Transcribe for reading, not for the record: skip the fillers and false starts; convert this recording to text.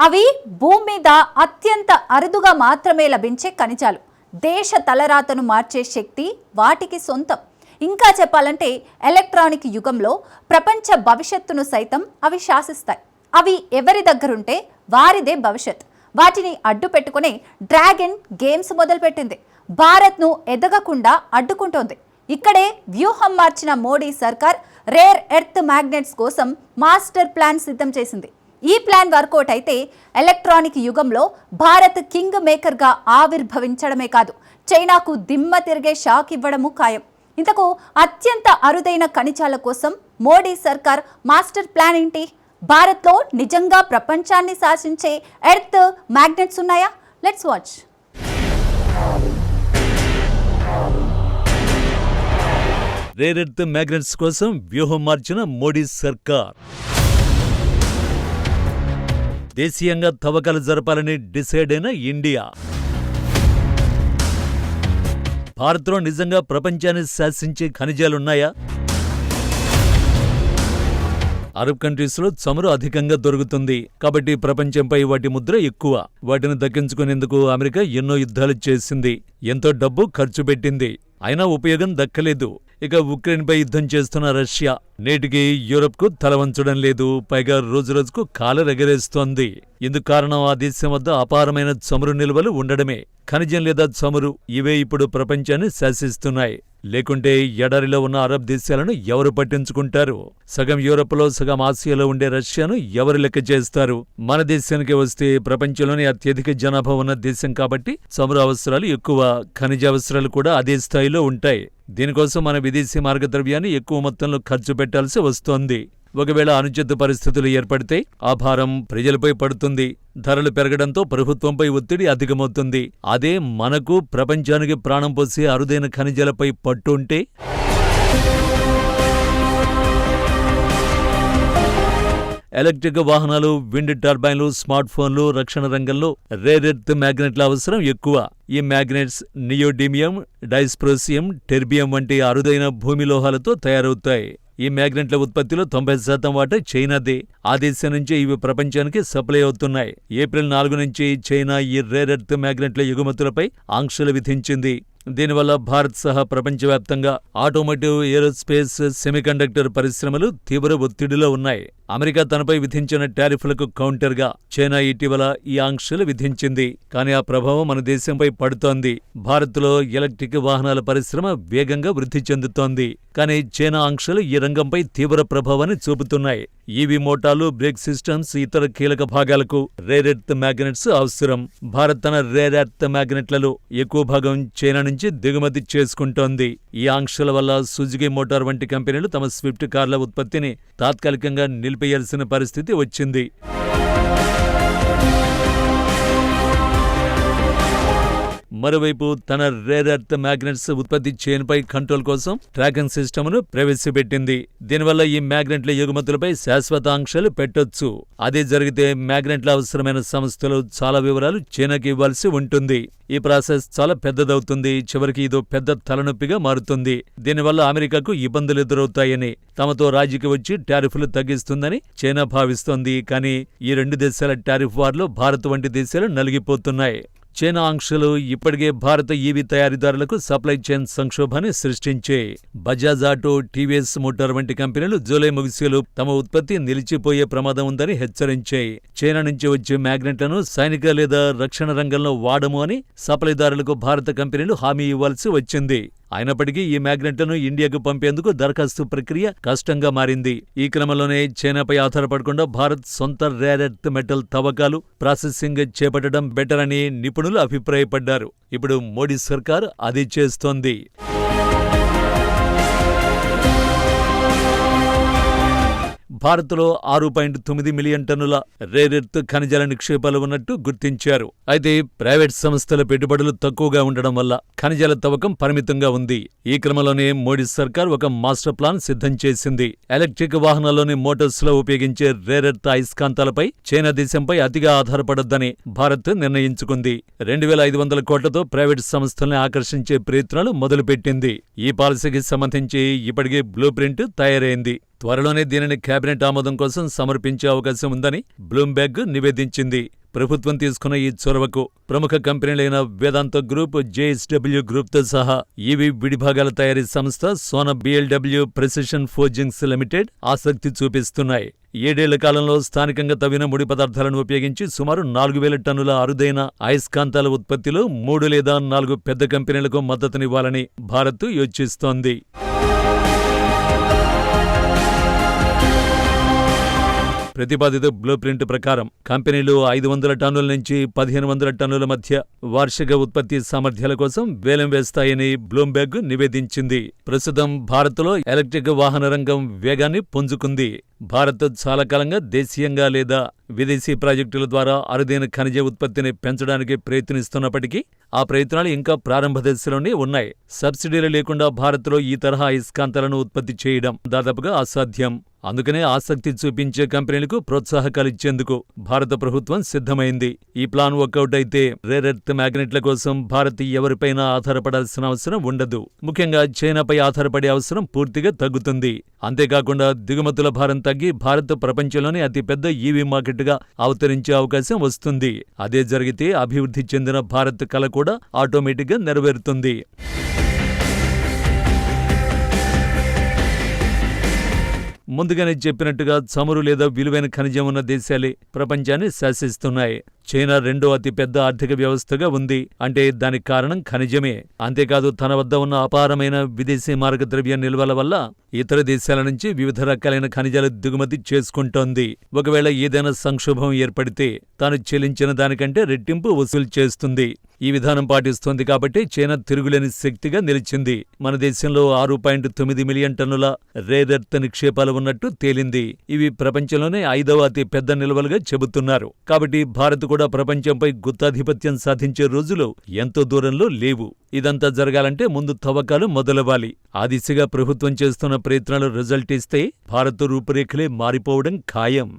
అవి భూమి మీద అత్యంత అరుదుగా మాత్రమే లభించే ఖనిజాలు. దేశ తలరాతను మార్చే శక్తి వాటికి సొంతం. ఇంకా చెప్పాలంటే ఎలక్ట్రానిక్ యుగంలో ప్రపంచ భవిష్యత్తును సైతం అవి శాసిస్తాయి. అవి ఎవరి దగ్గరుంటే వారిదే భవిష్యత్. వాటిని అడ్డు పెట్టుకునే డ్రాగన్ గేమ్స్ మొదలుపెట్టింది. భారత్ను ఎదగకుండా అడ్డుకుంటోంది. ఇక్కడే వ్యూహం మార్చిన మోడీ సర్కార్ రేర్ ఎర్త్ మ్యాగ్నెట్స్ కోసం మాస్టర్ ప్లాన్ సిద్ధం చేసింది. ఈ ప్లాన్ వర్కౌట్ అయితే ఎలక్ట్రానిక్ యుగంలో భారత్ కింగ్ మేకర్గా ఆవిర్భవించడమే కాదు, చైనాకు దిమ్మ తిరిగే షాక్ ఇవ్వడము ఖాయం. ఇంతకు అత్యంత అరుదైన ఖనిజాల కోసం మోడీ సర్కార్ మాస్టర్ ప్లాన్ ఏంటి? భారత్లో నిజంగా ప్రపంచాన్ని శాసించే ఎర్త్ మ్యాగ్నెట్స్ ఉన్నాయా? Let's watch. Rare earth magnets కోసం వ్యూహం మార్చిన మోడీ సర్కార్. దేశీయంగా తవ్వకాలు జరపాలని డిసైడ్ అయిన ఇండియా. భారత్లో నిజంగా ప్రపంచాన్ని శాసించే ఖనిజాలున్నాయా? అరబ్ కంట్రీస్లో చమురు అధికంగా దొరుకుతుంది కాబట్టి ప్రపంచంపై వాటి ముద్ర ఎక్కువ. వాటిని దక్కించుకునేందుకు అమెరికా ఎన్నో యుద్ధాలు చేసింది, ఎంతో డబ్బు ఖర్చు పెట్టింది, అయినా ఉపయోగం దక్కలేదు. ఇక ఉక్రెయిన్పై యుద్ధం చేస్తున్న రష్యా నేటికి యూరప్కు తల వంచడం లేదు, పైగా రోజురోజుకు కాలరెగరేస్తోంది. ఇందుకు కారణం ఆ దేశం వద్ద అపారమైన చమురు నిల్వలు ఉండడమే. ఖనిజం లేదా చమురు ఇవే ఇప్పుడు ప్రపంచాన్ని శాసిస్తున్నాయి. లేకుంటే ఎడారిలో ఉన్న అరబ్ దేశాలను ఎవరు పట్టించుకుంటారు? సగం యూరప్లో సగం ఆసియాలో ఉండే రష్యాను ఎవరు లెక్క చేస్తారు? మన దేశానికి వస్తే ప్రపంచంలోనే అత్యధిక జనాభా ఉన్న దేశం కాబట్టి చమురు అవసరాలు ఎక్కువ, ఖనిజ అవసరాలు కూడా అదే స్థాయిలో ఉంటాయి. దీనికోసం మన విదేశీ మార్గద్రవ్యాన్ని ఎక్కువ మొత్తంలో ఖర్చు పెట్టాల్సి వస్తోంది. ఒకవేళ అనుచిత పరిస్థితులు ఏర్పడితే ఆ భారం ప్రజలపై పడుతుంది. ధరలు పెరగడంతో ప్రభుత్వంపై ఒత్తిడి అధికమవుతుంది. అదే మనకు ప్రపంచానికి ప్రాణం పోసే అరుదైన ఖనిజాలపై పట్టు ఉంటే ఎలక్ట్రిక్ వాహనాలు, విండ్ టర్బైన్లు, స్మార్ట్ ఫోన్లు, రక్షణ రంగంలో రేర్ ఎర్త్ మ్యాగ్నెట్ల అవసరం ఎక్కువ. ఈ మ్యాగ్నెట్స్ నియోడిమియం, డైస్ప్రోసియం, టెర్బియం వంటి అరుదైన భూమి లోహాలతో తయారవుతాయి. ఈ మ్యాగ్నెట్ల ఉత్పత్తిలో 90% వాటా చైనాదే. ఆ దేశం నుంచి ఇవి ప్రపంచానికి సప్లై అవుతున్నాయి. ఏప్రిల్ 4 నుంచి చైనా ఈ రేర్ ఎర్త్ మ్యాగ్నెట్ల ఎగుమతులపై ఆంక్షలు విధించింది. దీనివల్ల భారత్ సహా ప్రపంచవ్యాప్తంగా ఆటోమోటివ్, ఏరోస్పేస్, సెమీకండక్టర్ పరిశ్రమలు తీవ్ర ఒత్తిడిలో ఉన్నాయి. అమెరికా తనపై విధించిన టారిఫ్లకు కౌంటర్గా చైనా ఇటీవల ఈ ఆంక్షలు విధించింది. కానీ ఆ ప్రభావం మన దేశంపై పడుతోంది. భారత్లో ఎలక్ట్రిక్ వాహనాల పరిశ్రమ వేగంగా వృద్ధి చెందుతోంది. కానీ చైనా ఆంక్షలు ఈ రంగంపై తీవ్ర ప్రభావాన్ని చూపుతున్నాయి. ఈవీ మోటార్లు, బ్రేక్ సిస్టమ్స్, ఇతర కీలక భాగాలకు రేర్ ఎర్త్ మ్యాగ్నెట్స్ అవసరం. భారత్ తన రేర్ ఎర్త్ మ్యాగ్నెట్లలో ఎక్కువ భాగం చైనా నుంచి దిగుమతి చేసుకుంటోంది. ఈ ఆంక్షల వల్ల సుజుకి మోటార్ వంటి కంపెనీలు తమ స్విఫ్ట్ కార్ల ఉత్పత్తిని తాత్కాలికంగా నిలిపేయాల్సిన పరిస్థితి వచ్చింది. మరోవైపు తన రేర్ ఎర్త్ మ్యాగ్నెట్స్ ఉత్పత్తి చైన్పై కంట్రోల్ కోసం ట్రాకింగ్ సిస్టమ్ను ప్రవేశపెట్టింది. దీనివల్ల ఈ మ్యాగ్నెట్ల ఎగుమతులపై శాశ్వత ఆంక్షలు పెట్టొచ్చు. అదే జరిగితే మ్యాగ్నెట్ల అవసరమైన సంస్థలు చాలా వివరాలు చైనాకి ఇవ్వాల్సి ఉంటుంది. ఈ ప్రాసెస్ చాలా పెద్దదవుతుంది. చివరికి ఇదో పెద్ద తలనొప్పిగా మారుతుంది. దీనివల్ల అమెరికాకు ఇబ్బందులు ఎదురవుతాయని, తమతో రాజీకి వచ్చి టారిఫ్లు తగ్గిస్తుందని చైనా భావిస్తోంది. కానీ ఈ రెండు దేశాల టారిఫ్ వార్లో భారత్ వంటి దేశాలు నలిగిపోతున్నాయి. చైనా ఆంక్షలు ఇప్పటికే భారత ఈవీ తయారీదారులకు సప్లై చైన్ సంక్షోభాన్ని సృష్టించాయి. బజాజ్ ఆటో, టీవీఎస్ మోటార్ వంటి కంపెనీలు జూలై ముగిసేలు తమ ఉత్పత్తి నిలిచిపోయే ప్రమాదం ఉందని హెచ్చరించాయి. చైనా నుంచి వచ్చే మ్యాగ్నెట్లను సైనిక లేదా రక్షణ రంగంలో వాడము అని సప్లైదారులకు భారత కంపెనీలు హామీ ఇవ్వాల్సి వచ్చింది. అయినప్పటికీ ఈ మ్యాగ్నెట్లను ఇండియాకు పంపేందుకు దరఖాస్తు ప్రక్రియ కష్టంగా మారింది. ఈ క్రమంలోనే చైనాపై ఆధారపడకుండా భారత్ సొంత రేర్ ఎర్త్ మెటల్ తవ్వకాలు, ప్రాసెసింగ్ చేపట్టడం బెటర్ అని నిపుణులు అభిప్రాయపడ్డారు. ఇప్పుడు మోడీ సర్కార్ అది చేస్తోంది. భారత్లో 6.9 మిలియన్ టన్నుల రేర్ ఎర్త్ ఖనిజాల నిక్షేపాలు ఉన్నట్టు గుర్తించారు. అయితే ప్రైవేట్ సంస్థల పెట్టుబడులు తక్కువగా ఉండడం వల్ల ఖనిజాల తవ్వకం పరిమితంగా ఉంది. ఈ క్రమంలోనే మోడీ సర్కార్ ఒక మాస్టర్ ప్లాన్ సిద్ధం చేసింది. ఎలక్ట్రిక్ వాహనాల్లోని మోటార్స్ లో ఉపయోగించే రేర్ ఎర్త్ అయస్కాంతాలపై చైనా దేశంపై అతిగా ఆధారపడొద్దని భారత్ నిర్ణయించుకుంది. 2500 కోట్లతో ప్రైవేట్ సంస్థల్ని ఆకర్షించే ప్రయత్నాలు మొదలుపెట్టింది. ఈ పాలసీకి సంబంధించి ఇప్పటికే బ్లూ ప్రింట్ తయారైంది. త్వరలోనే దీనిని కేబినెట్ ఆమోదం కోసం సమర్పించే అవకాశం ఉందని బ్లూంబెర్గ్ నివేదించింది. ప్రభుత్వం తీసుకున్న ఈ చొరవకు ప్రముఖ కంపెనీలైన వేదాంత గ్రూప్, JSW గ్రూప్తో సహా ఈవీ విడిభాగాల తయారీ సంస్థ Sona BLW precision forgings limited ఆసక్తి చూపిస్తున్నాయి. 7 ఏళ్ల కాలంలో స్థానికంగా తవ్విన ముడి పదార్థాలను ఉపయోగించి సుమారు 4,000 టన్నుల అరుదైన అయస్కాంతాల ఉత్పత్తిలో 3 లేదా 4 పెద్ద కంపెనీలకు మద్దతునివ్వాలని భారత్ యోచిస్తోంది. ప్రతిపాదిత బ్లూ ప్రింట్ ప్రకారం కంపెనీలు 500 టన్నుల నుంచి 1,500 టన్నుల మధ్య వార్షిక ఉత్పత్తి సామర్థ్యాల కోసం వేలం వేస్తాయని బ్లూంబెర్గ్ నివేదించింది. ప్రస్తుతం భారత్లో ఎలక్ట్రిక్ వాహన రంగం వేగాన్ని పుంజుకుంది. భారత్ చాలా కాలంగా దేశీయంగా లేదా విదేశీ ప్రాజెక్టుల ద్వారా అరుదైన ఖనిజ ఉత్పత్తిని పెంచడానికి ప్రయత్నిస్తున్నప్పటికీ ఆ ప్రయత్నాలు ఇంకా ప్రారంభ దశలోనే ఉన్నాయి. సబ్సిడీలు లేకుండా భారత్లో ఈ తరహా అయస్కాంతాలను ఉత్పత్తి చేయడం దాదాపుగా అసాధ్యం. అందుకనే ఆసక్తి చూపించే కంపెనీలకు ప్రోత్సాహకాలిచ్చేందుకు భారత ప్రభుత్వం సిద్ధమైంది. ఈ ప్లాన్ వర్కౌట్ అయితే రేర్ ఎర్త్ మ్యాగ్నెట్ల కోసం భారత్ ఎవరిపైనా ఆధారపడాల్సిన అవసరం ఉండదు. ముఖ్యంగా చైనాపై ఆధారపడే అవసరం పూర్తిగా తగ్గుతుంది. అంతేకాకుండా దిగుమతుల భారం తగ్గి భారత్ ప్రపంచంలోనే అతిపెద్ద ఈవీ మార్కెట్గా అవతరించే అవకాశం వస్తుంది. అదే జరిగితే అభివృద్ధి చెందిన భారత్ కల కూడా ఆటోమేటిక్గా నెరవేరుతుంది. ముందుగానే చెప్పినట్టుగా చమురు లేదా విలువైన ఖనిజం ఉన్న దేశాలే ప్రపంచాన్ని శాసిస్తున్నాయి. చైనా 2వ అతిపెద్ద ఆర్థిక వ్యవస్థగా ఉంది. అంటే దానికి కారణం ఖనిజమే. అంతేకాదు తన వద్ద ఉన్న అపారమైన విదేశీ మార్గద్రవ్య నిల్వల వల్ల ఇతర దేశాల నుంచి వివిధ రకాలైన ఖనిజాలు దిగుమతి చేసుకుంటోంది. ఒకవేళ ఏదైనా సంక్షోభం ఏర్పడితే తాను చెల్లించిన దానికంటే రెట్టింపు వసూలు చేస్తుంది. ఈ విధానం పాటిస్తోంది కాబట్టి చైనా తిరుగులేని శక్తిగా నిలిచింది. మన దేశంలో 6.9 మిలియన్ టన్నుల రేర్ ఎర్త్ నిక్షేపాలు ఉన్నట్టు తేలింది. ఇవి ప్రపంచంలోనే 5వ అతి పెద్ద నిల్వలుగా చెబుతున్నారు. కాబట్టి భారత్ కూడా ప్రపంచంపై గుత్తాధిపత్యం సాధించే రోజులు ఎంతో దూరంలో లేవు. ఇదంతా జరగాలంటే ముందు తవ్వకాలు మొదలవ్వాలి. ఆ దిశగా ప్రభుత్వం చేస్తున్న ప్రయత్నాలు రిజల్ట్ ఇస్తే భారత్ రూపురేఖలే మారిపోవడం ఖాయం.